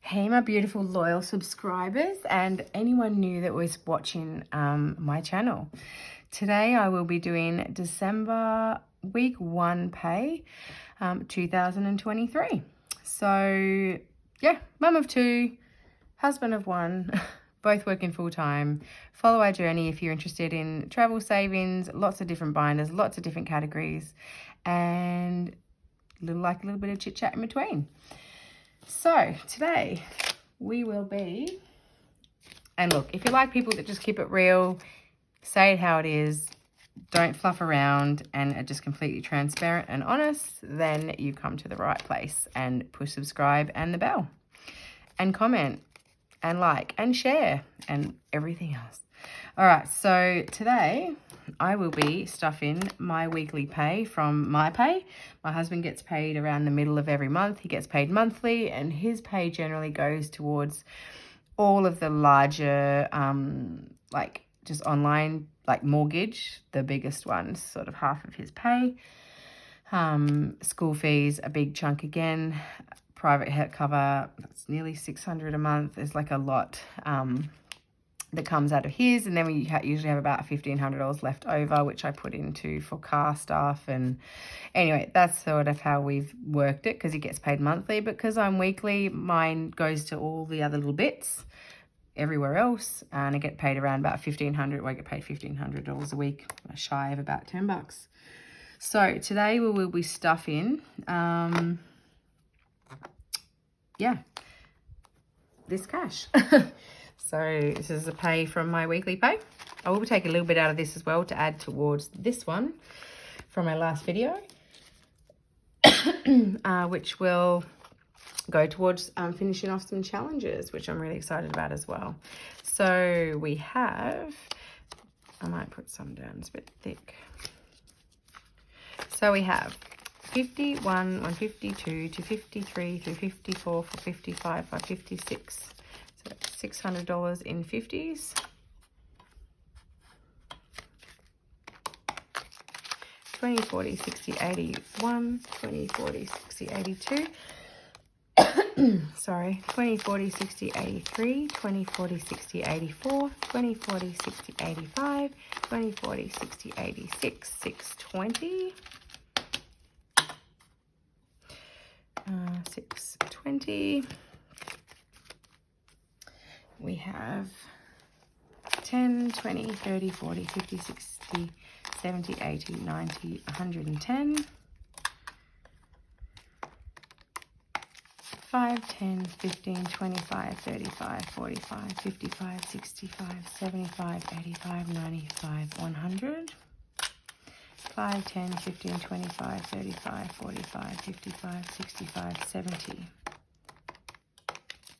Hey, my beautiful loyal subscribers and anyone new that was watching my channel. Today I will be doing December week 1 pay 2023. So yeah, mum of 2, husband of 1, both working full time. Follow our journey if you're interested in travel savings, lots of different binders, lots of different categories, and a little bit of chit chat in between. So today we will be, and look, if you like people that just keep it real, say it how it is, don't fluff around, and are just completely transparent and honest, then you come to the right place. And push subscribe and the bell and comment and like and share and everything else. All right, so today I will be stuffing my weekly pay from my pay. My husband gets paid around the middle of every month. He gets paid monthly, and his pay generally goes towards all of the larger, like just online, like mortgage, the biggest ones, sort of half of his pay. School fees, a big chunk again. Private health cover, that's nearly $600 a month. There's like a lot that comes out of his, and then we usually have about $1,500 left over, which I put into for car stuff. And anyway, that's sort of how we've worked it, because he gets paid monthly. But because I'm weekly, mine goes to all the other little bits everywhere else, and I get paid around about $1,500. I get paid $1,500 a week, shy of about $10. So today we will be stuffing this cash. So this is a pay from my weekly pay. I will take a little bit out of this as well to add towards this one from my last video, which will go towards finishing off some challenges, which I'm really excited about as well. So we have, I might put some down, it's a bit thick. So we have 51, 152, 253, 354, 455, 556. So $600 in 50s. 20, 40, 60, 81, 20, 40, 60, 82. Sorry, 20, 40, 60, 83, 20, 40, 60, 84, 20, 40, 60, 85, 20, 40, 60, 86, 620. 620. We have 10, 20, 30, 40, 50, 60, 70, 80, 90, 110. 5, 10, 15, 25, 35, 45, 55, 65, 75, 85, 95, 100. 5, 10, 15, 25, 35, 45, 55, 65, 70.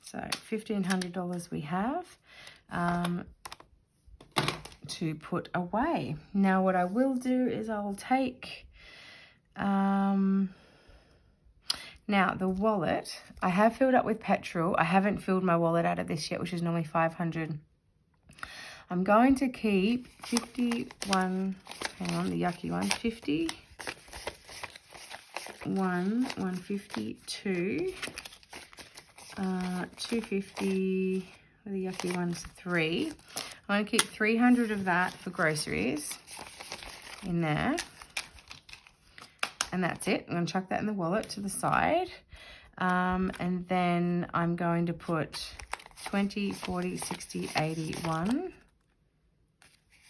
So $1,500 we have to put away. Now what I will do is I'll take, now the wallet, I have filled up with petrol. I haven't filled my wallet out of this yet, which is normally $500. I'm going to keep 51, hang on, the yucky one, 51, 152, 250, the yucky one's 3. I'm going to keep 300 of that for groceries in there. And that's it. I'm going to chuck that in the wallet to the side. And then I'm going to put 20, 40, 60, 81.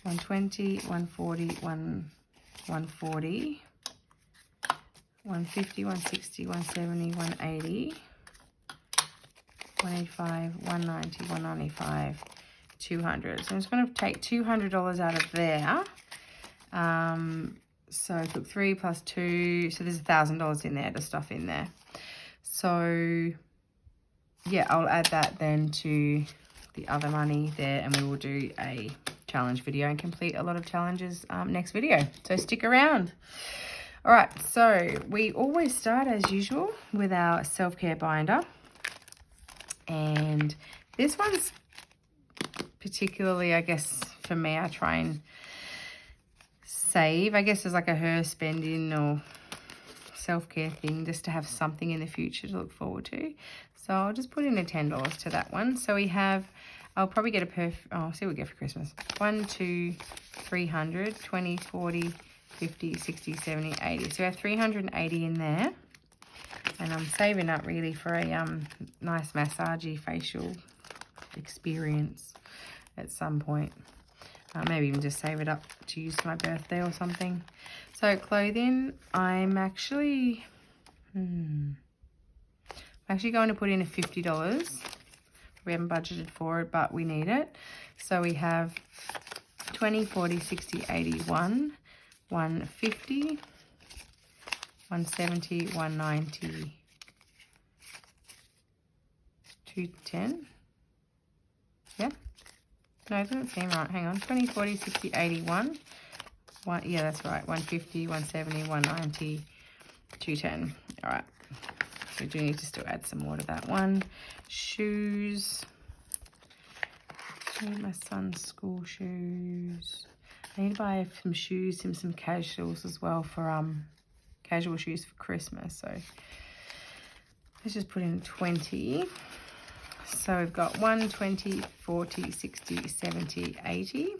120, 140, 140, 150, 160, 170, 180, 185, 190, 195, 200. So I'm just going to take $200 out of there. So I took 3 plus 2, so there's $1,000 in there to stuff in there. So yeah, I'll add that then to the other money there, and we will do a challenge video and complete a lot of challenges next video, so stick around. All right, so we always start as usual with our self-care binder, and this one's particularly, I guess for me, I try and save, I guess there's like a her spending or self-care thing, just to have something in the future to look forward to. So I'll just put in a $10 to that one. So we have, I'll probably get a I'll see what we get for Christmas. 1, 2, 300, 20, 40, 50, 60, 70, 80. So we have 380 in there. And I'm saving up really for a nice massagey facial experience at some point. Maybe even just save it up to use for my birthday or something. So clothing, I'm actually going to put in a $50. We haven't budgeted for it, but we need it. So we have 20, 40, 60, 81, 150, 170, 190, 210. Yeah. No, it doesn't seem right. Hang on. 20, 40, 60, 81. Yeah, that's right. 150, 170, 190, 210. All right. So we do need to still add some more to that one. Shoes. I need my son's school shoes. I need to buy some shoes, some casuals as well for casual shoes for Christmas. So let's just put in 20. So we've got 1, 20, 40, 60, 70, 80.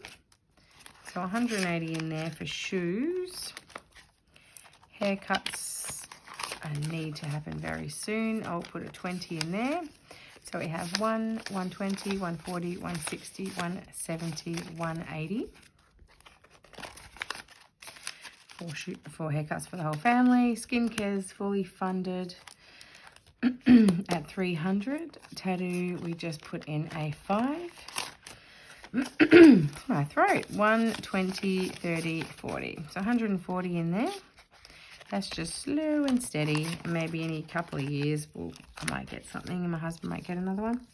So 180 in there for shoes. Haircuts need to happen very soon. I'll put a 20 in there. So we have 1, 120, 140, 160, 170, 180. For haircuts for the whole family. Skincare is fully funded at 300. Tattoo, we just put in a 5. My throat. 1, 20, 30, 40. So 140 in there. That's just slow and steady. Maybe in a couple of years, I might get something and my husband might get another one.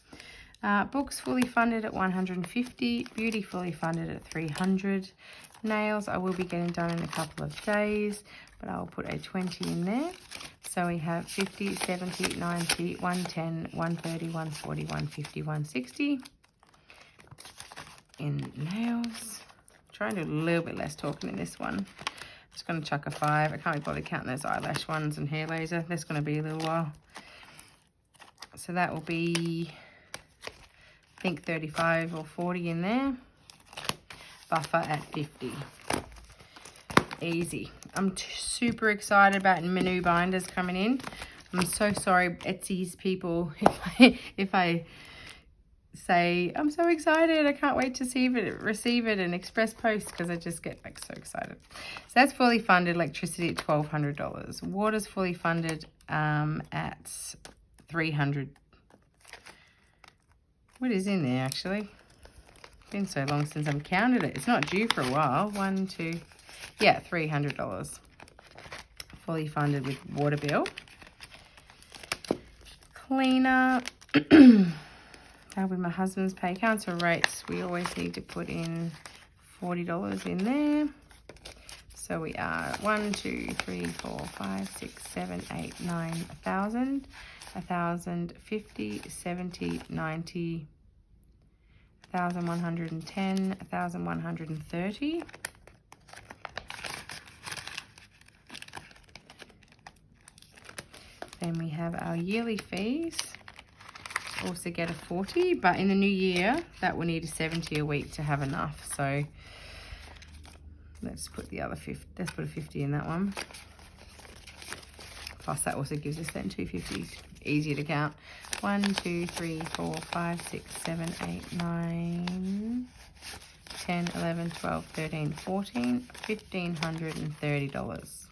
Books fully funded at 150. Beauty fully funded at 300. Nails I will be getting done in a couple of days, but I'll put a 20 in there. So we have 50, 70, 90, 110, 130, 140, 150, 160 in nails. Trying to do a little bit less talking in this one. Just going to chuck a 5. I can't be bothered counting those eyelash ones and hair laser. That's going to be a little while. So that will be, I think, 35 or 40 in there. Buffer at 50. Easy. I'm super excited about my new binders coming in. I'm so sorry, Etsy's people, if I say I'm so excited, I can't wait to receive it and express post, because I just get like so excited. So that's fully funded. Electricity at $1,200. Water's fully funded at 300. What is in there actually? It's been so long since I've counted it. It's not due for a while. 1, 2, yeah, $300. Fully funded with water bill. Cleaner. That'll be my husband's pay. Council rates, we always need to put in $40 in there. So we are 1, 2, 3, 4, 5, 6, 7, 8, 9, 1,000, 1,050, 70, 90, 1,110, 1,130. Then we have our yearly fees. Also get a 40, but in the new year that will need a 70 a week to have enough. So let's put the other 50. Let's put a 50 in that one. Plus that also gives us then 250. Easier to count. 1, 2, 3, 4, 5, 6, 7, 8, 9, 10, 11, 12, 13, 14, $1,530.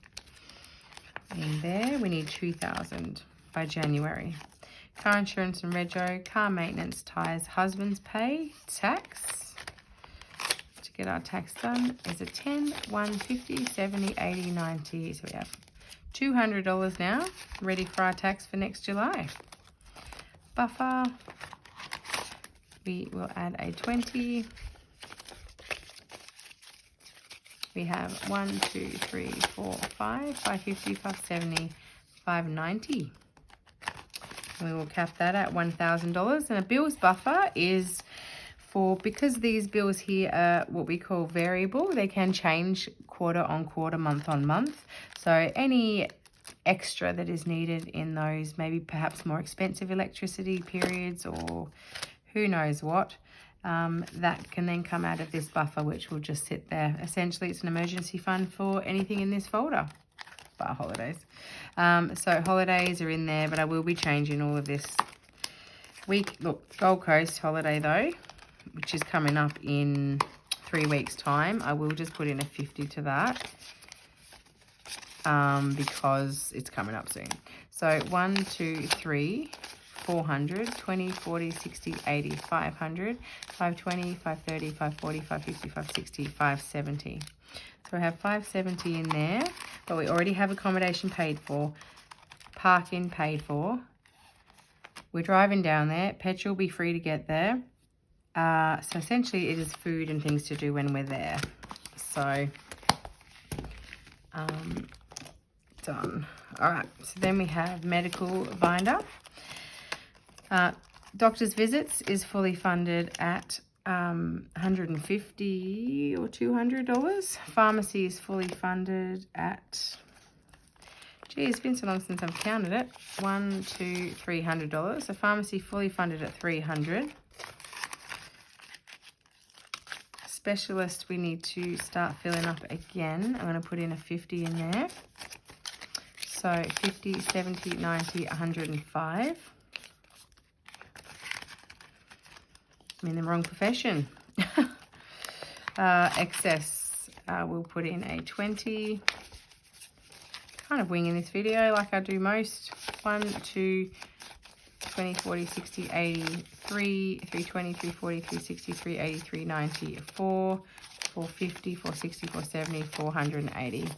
In there we need 2,000 by January. Car insurance and rego, car maintenance, tyres, husband's pay, tax. To get our tax done is a 10, 150, 70, 80, 90. So we have $200 now, ready for our tax for next July. Buffer, we will add a 20. We have 1, 2, 3, 4, 5, 550, 570, 590. We will cap that at $1,000. And a bills buffer is for, because these bills here are what we call variable, they can change quarter on quarter, month on month. So any extra that is needed in those maybe perhaps more expensive electricity periods, or who knows what, that can then come out of this buffer, which will just sit there. Essentially, it's an emergency fund for anything in this folder, bar holidays. So holidays are in there, but I will be changing all of this. Look, Gold Coast holiday though, which is coming up in 3 weeks time, I will just put in a 50 to that, because it's coming up soon. So 1, 2, 3, 400, 20, 40, 60, 80, 500, 520, 530, 540, 550, 560, 570. So I have 570 in there, but we already have accommodation paid for, parking paid for. We're driving down there. Petrol will be free to get there. So essentially it is food and things to do when we're there. So, done. All right, so then we have medical binder. Doctor's visits is fully funded at $150 or $200. Pharmacy is fully funded at, gee, it's been so long since I've counted it, $300. So pharmacy fully funded at $300. Specialist, we need to start filling up again. I'm going to put in a 50 in there. So 50, 70, 90, 105. I'm in the wrong profession. Excess, we'll put in a 20. Kind of winging this video like I do most. 1, 2, 20, 40, 60, 80, 3, 320, 340, 360, 380, 390, 4, 450, 460, 470, 480.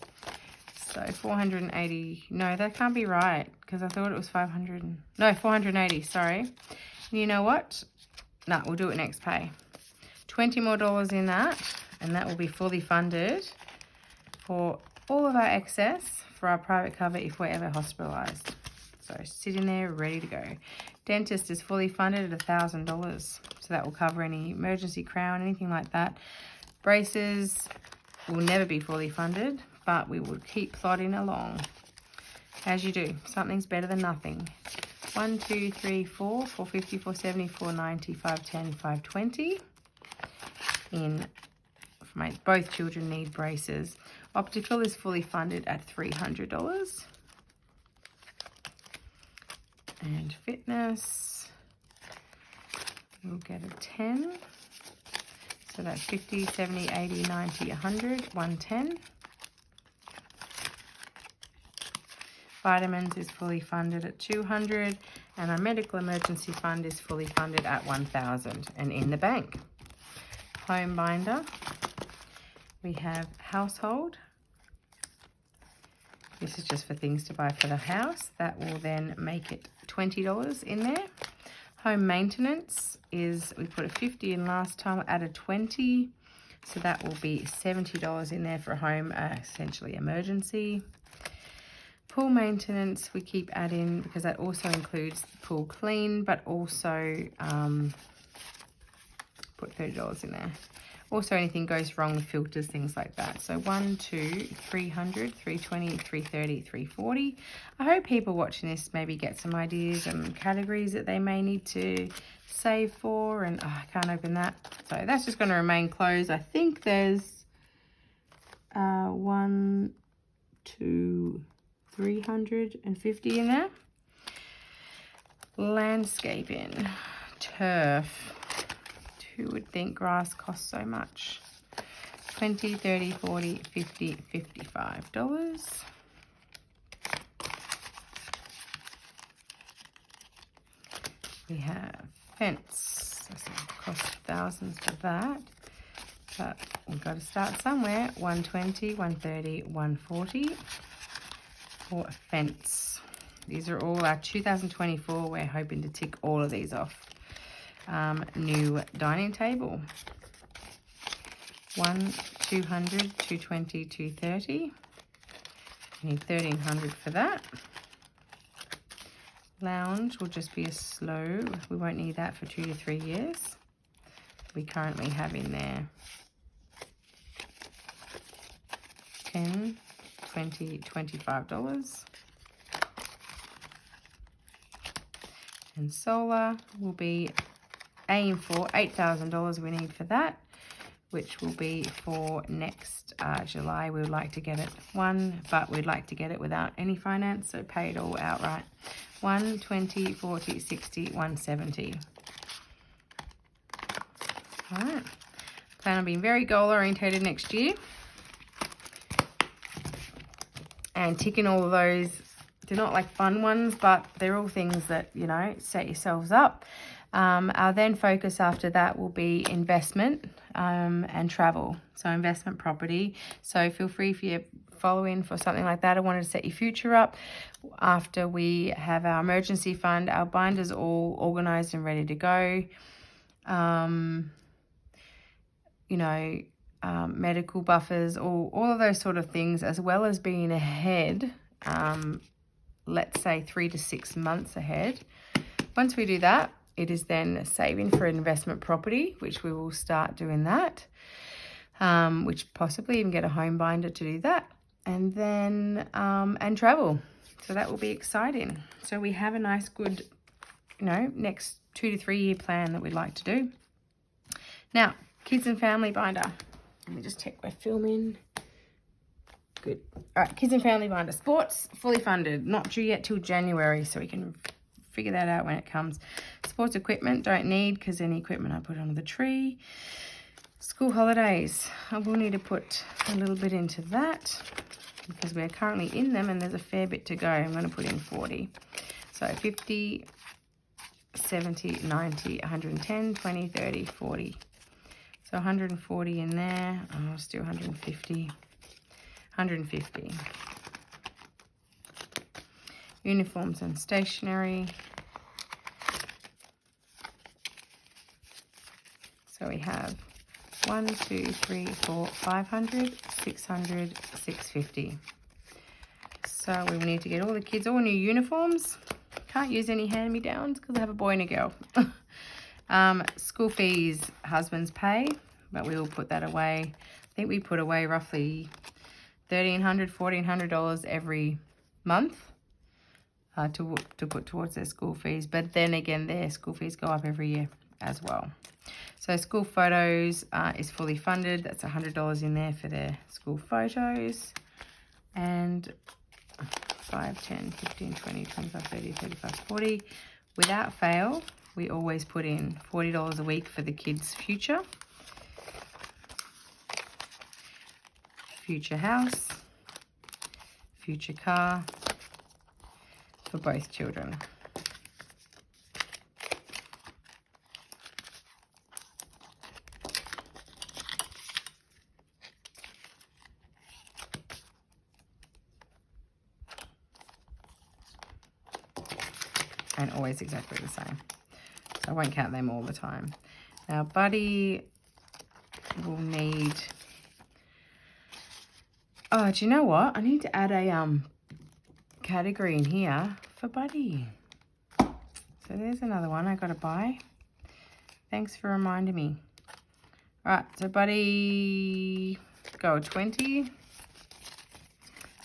So 480, no, that can't be right, because I thought it was 500, no, 480, sorry. And you know what? No, we'll do it next pay. $20 more in that, and that will be fully funded for all of our excess for our private cover if we're ever hospitalised. So sitting there ready to go. Dentist is fully funded at $1,000. So that will cover any emergency crown, anything like that. Braces will never be fully funded, but we will keep plodding along. As you do. Something's better than nothing. 1, 2, 3, 4, 450, 470, 490, 510, 520. Both children need braces. Optical is fully funded at $300. And fitness, we'll get a 10. So that's 50, 70, 80, 90, 100, 110. Vitamins is fully funded at $200, and our medical emergency fund is fully funded at $1,000 and in the bank. Home binder, we have household. This is just for things to buy for the house. That will then make it $20 in there. Home maintenance is, we put a 50 in last time, added 20. So that will be $70 in there for a home, essentially emergency. Pool maintenance, we keep adding, because that also includes the pool clean, but also put $30 in there. Also, anything goes wrong with filters, things like that. So 1, 2, 300, 320, 330, 340. I hope people watching this maybe get some ideas and categories that they may need to save for. And I can't open that. So that's just going to remain closed. I think there's 1, 2, 350 in there. Landscaping, turf. Who would think grass costs so much? 20, 30, 40, 50, $55. We have fence. This will cost thousands for that. But we've got to start somewhere. 120, 130, 140 for a fence. These are all our 2024. We're hoping to tick all of these off. New dining table. 1, 200, 220, 230. You need 1,300 for that. Lounge will just be a slow. We won't need that for 2 to 3 years. We currently have in there 10, 20, $25. And solar will be aim for $8,000 we need for that, which will be for next July. We would like to get it but we'd like to get it without any finance, so pay it all outright. 1, 20, 40, 60, 170. All right. Plan on being very goal orientated next year and ticking all of those. They're not like fun ones, but they're all things that, you know, set yourselves up. Our then focus after that will be investment and travel. So investment property. So feel free if you're following for something like that. I wanted to set your future up. After we have our emergency fund, our binders all organized and ready to go. You know, medical buffers, all of those sort of things, as well as being ahead, let's say 3 to 6 months ahead. Once we do that, it is then saving for investment property, which we will start doing that, which possibly even get a home binder to do that. And then, and travel. So that will be exciting. So we have a nice, good, you know, next 2 to 3 year plan that we'd like to do. Now, kids and family binder. Let me just check my filming. Good. All right, kids and family binder. Sports, fully funded. Not due yet till January, so we can figure that out when it comes. Sports equipment, don't need, because any equipment I put under the tree. School holidays. I will need to put a little bit into that because we're currently in them and there's a fair bit to go. I'm going to put in 40. So 50, 70, 90, 110, 20, 30, 40. So 140 in there. Oh, still 150. 150. Uniforms and stationery. So we have 1, 2, 3, 4, 500, 600, 650. So we will need to get all the kids all new uniforms. Can't use any hand-me-downs because I have a boy and a girl. School fees, husband's pay, but we will put that away. I think we put away roughly $1,300, $1,400 every month to put towards their school fees. But then again, their school fees go up every year as well. So school photos is fully funded. That's $100 in there for their school photos. And 5, 10, 15, 20, 25, 30, 35, 40. Without fail, we always put in $40 a week for the kids' future. Future house. Future car. For both children. And always exactly the same. So I won't count them all the time. Now, Buddy will need... Oh, do you know what? I need to add a category in here for Buddy. So there's another one I got to buy. Thanks for reminding me. All right, so Buddy, go 20,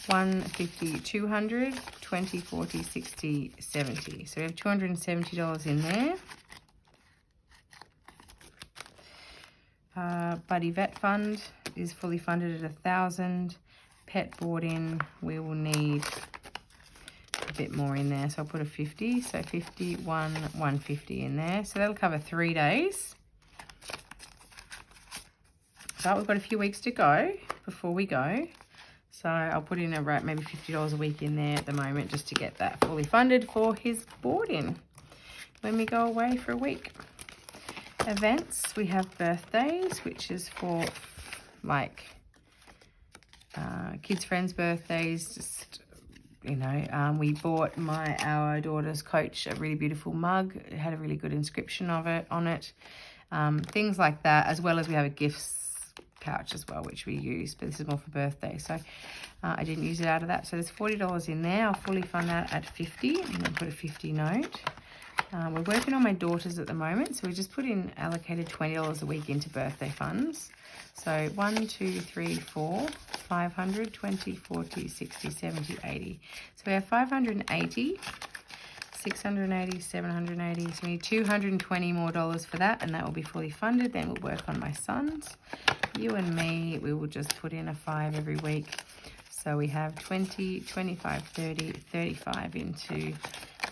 150, 200, 20, 40, 60, 70. So we have $270 in there. Buddy Vet Fund is fully funded at $1,000. Pet boarding, we will need a bit more in there. So I'll put a 50. So 50, 150 in there. So that'll cover 3 days. But we've got a few weeks to go before we go. So I'll put in about maybe $50 a week in there at the moment just to get that fully funded for his boarding when we go away for a week. Events, we have birthdays, which is for like kids' friends' birthdays. Just, you know, we bought our daughter's coach a really beautiful mug. It had a really good inscription on it. Things like that, as well as we have a gifts pouch as well, which we use, but this is more for birthday. So I didn't use it out of that. So there's $40 in there. I'll fully fund that at 50 and then put a 50 note. We're working on my daughters at the moment, so we just put in allocated $20 a week into birthday funds. So 1, 2, 3, 4, 500, 20, 40, 60, 70, 80. So we have 580 $680, $780. So we need $220 more for that, and that will be fully funded. Then we'll work on my sons. You and me, we will just put in a 5 every week. So we have 20, 25, 30, 35 into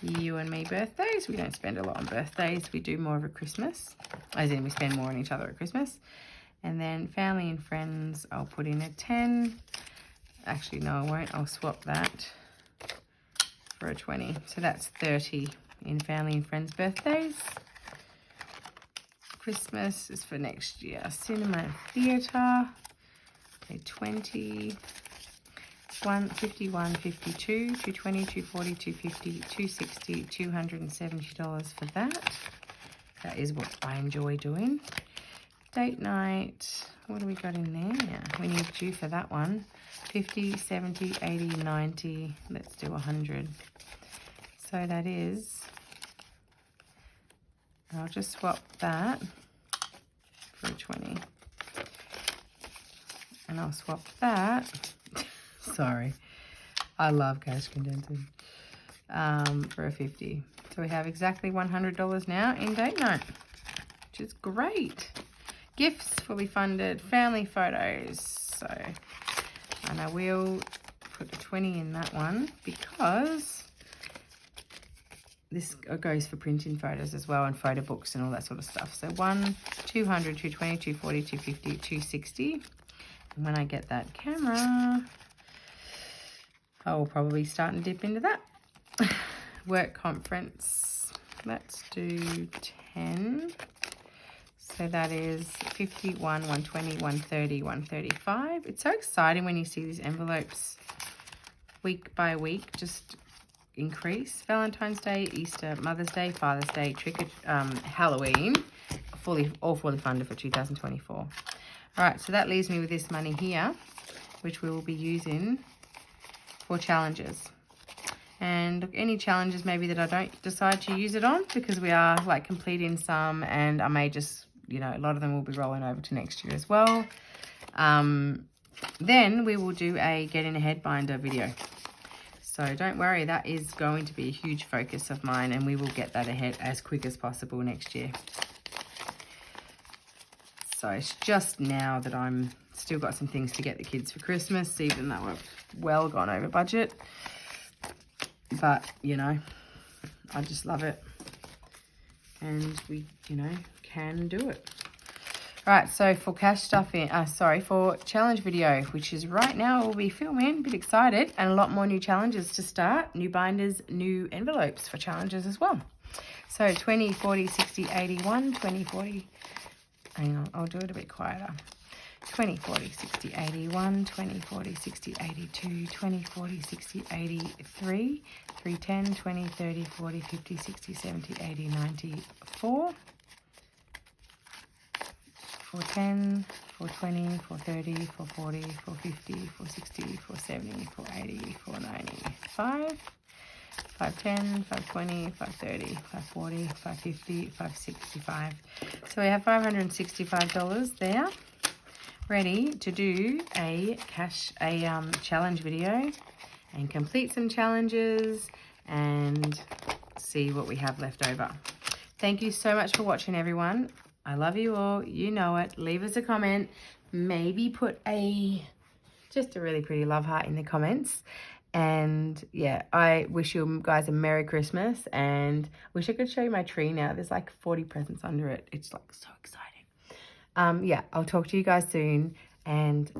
you and me birthdays. We don't spend a lot on birthdays. We do more of a Christmas, as in we spend more on each other at Christmas. And then family and friends, I'll put in a 10. Actually, no, I won't. I'll swap that for a 20. So that's 30 in family and friends birthdays. Christmas is for next year. Cinema and theatre, okay, 20. 51, 52, 220, 240, 250, 260, $270 for that. That is what I enjoy doing. Date night, what do we got in there? Yeah, we need you for that one. 50, 70, 80, 90, let's do 100. So that is, I'll just swap that for a 20. And I'll swap that. Sorry, I love cash condensing. For a 50. So we have exactly $100 now in date night, which is great. Gifts fully funded, family photos. So, and I will put a 20 in that one because this goes for printing photos as well and photo books and all that sort of stuff. So 1, 200, 220, 240, 250, 260. And when I get that camera, I will probably start and dip into that. Work conference, let's do 10. So that is 51, 120, 130, 135. It's so exciting when you see these envelopes week by week just increase. Valentine's Day, Easter, Mother's Day, Father's Day, Halloween, all fully funded for 2024. All right, so that leaves me with this money here, which we will be using for challenges. And look, any challenges maybe that I don't decide to use it on, because we are like completing some, and I may just, you know, a lot of them will be rolling over to next year as well. Then we will do a getting ahead binder video. So don't worry, that is going to be a huge focus of mine, and we will get that ahead as quick as possible next year. So it's just now that I'm still got some things to get the kids for Christmas, even though I've well gone over budget. But, you know, I just love it. And we, you know, can do it. All right, so for cash stuffing, for challenge video, which is right now, we'll be filming, a bit excited, and a lot more new challenges to start, new binders, new envelopes for challenges as well. So 20, 40, 60, 81, 20, 40, hang on, I'll do it a bit quieter. 20, 40, 60, 81, 20, 40, 60, 82, 20, 40, 60, 83, 310, 20, 30, 40, 50, 60, 70, 80, 94, 410, 420, 430, 440, 450, 460, 470, 480, 490, 510, 520, 530, 540, 550, 565. So we have $565 there, ready to do a challenge video and complete some challenges and see what we have left over. Thank you so much for watching, everyone. I love you all. You know it. Leave us a comment. Maybe put just a really pretty love heart in the comments. And yeah, I wish you guys a Merry Christmas, and wish I could show you my tree now. There's like 40 presents under it. It's like so exciting. Yeah, I'll talk to you guys soon, and